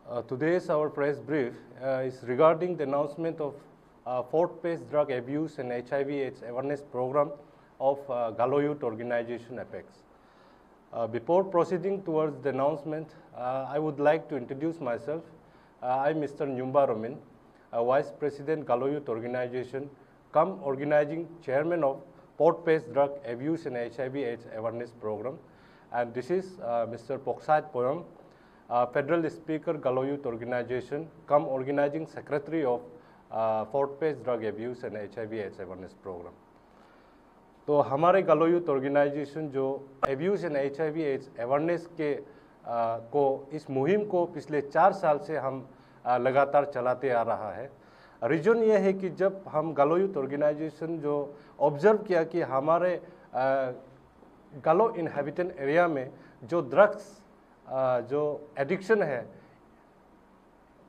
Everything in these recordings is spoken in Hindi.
Today's our press brief is regarding the announcement of fourth phase drug abuse and HIV/AIDS awareness program of Galo Youth Organization Apex. Before proceeding towards the announcement, I would like to introduce myself. I'm Mr. Nyumba Romin, Vice President Galo Youth Organization, organizing chairman of fourth phase drug abuse and HIV/AIDS awareness program, and this is Mr. Poksat Poyom, Federal Speaker Galo Youth Organization, organizing secretary of fourth phase drug abuse and HIV/AIDS awareness program. तो हमारे गलो यूथ ऑर्गेनाइजेशन जो एब्यूज़ एंड HIV/AIDS अवेयरनेस के को इस मुहिम को पिछले 4 साल से हम लगातार चलाते आ रहा है। रीज़न ये है कि जब हम गलो यूथ ऑर्गेनाइजेशन जो ऑब्जर्व किया कि हमारे गलो इनहेबिटेंट एरिया में जो ड्रग्स जो एडिक्शन है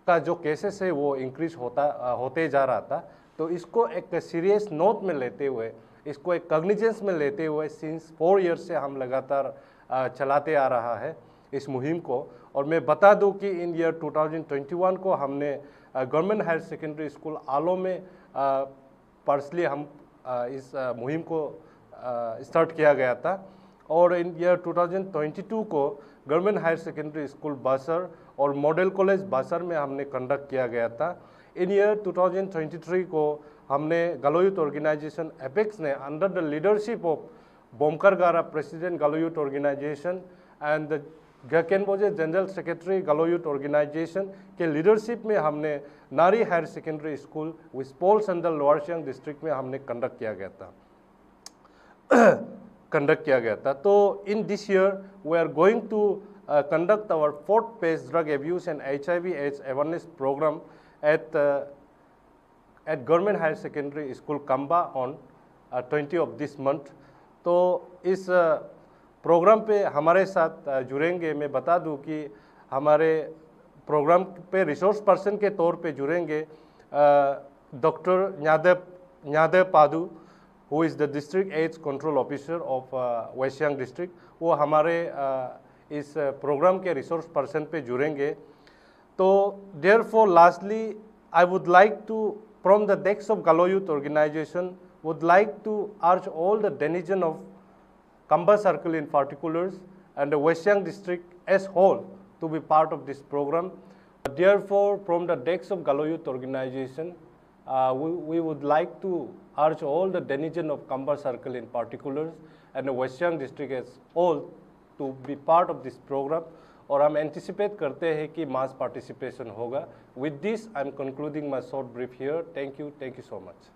का जो केसेस है वो इंक्रीज होते जा रहा था, तो इसको एक सीरियस नोट में लेते हुए, इसको एक कॉग्निजेंस में लेते हुए सिंस 4 ईयर्स से हम लगातार चलाते आ रहा है इस मुहिम को। और मैं बता दूं कि इन ईयर 2021 को हमने गवर्नमेंट हायर सेकेंडरी स्कूल आलो में पर्सनली हम इस मुहिम को स्टार्ट किया गया था, और इन ईयर 2022 को गवर्नमेंट हायर सेकेंडरी स्कूल बासर और मॉडल कॉलेज बासर में हमने कंडक्ट किया गया था। इन ईयर 2023 को हमने गलो यूथ ऑर्गेनाइजेशन एपेक्स ने under the leadership of Bomkar Gara president Galo youth organisation and Gakenboje general secretary Galo youth organisation के लीडरशिप में हमने नारी हायर सेकेंडरी स्कूल विस्पोल संदल लोअर सियांग डिस्ट्रिक्ट में हमने कंडक्ट किया गया था। तो in this year we are going to conduct our fourth phase drug abuse and HIV/AIDS awareness program at Government Higher Secondary School Kamba on 20 of this month। तो इस प्रोग्राम पे हमारे साथ जुड़ेंगे, मैं बता दूं कि हमारे प्रोग्राम पे रिसोर्स पर्सन के तौर पे जुड़ेंगे doctor Nyadev Padu, who is the district AIDS control officer of West Siang district. वो हमारे इस प्रोग्राम के रिसोर्स पर्सन पे जुड़ेंगे। तो therefore lastly I would like to from the desk of Galo youth organisation would like to urge all the denizens of Kamba Circle in particulars and the West Siang district as whole to be part of this program. Therefore, from the desk of Galo Youth Organization, we would like to urge all the denizens of Kamba Circle in particulars and the West Siang district as whole to be part of this program, और हम एंटिसिपेट करते हैं कि मास पार्टिसिपेशन होगा। With this, I am concluding my short brief here. Thank you so much.